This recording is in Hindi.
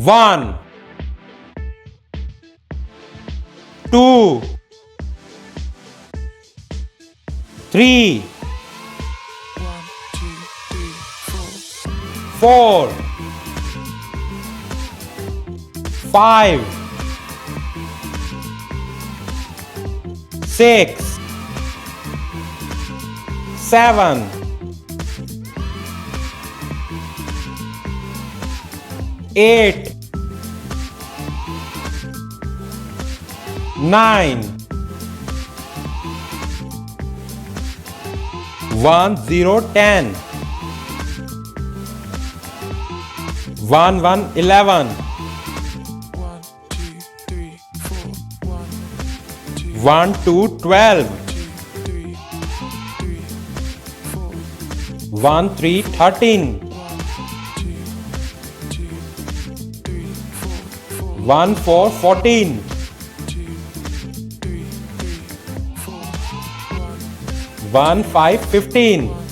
1 2 3 4 5 6 7 8 9 1 0 10 1 1 11 1 2 12 1 3 13 1 4 14 1 5 15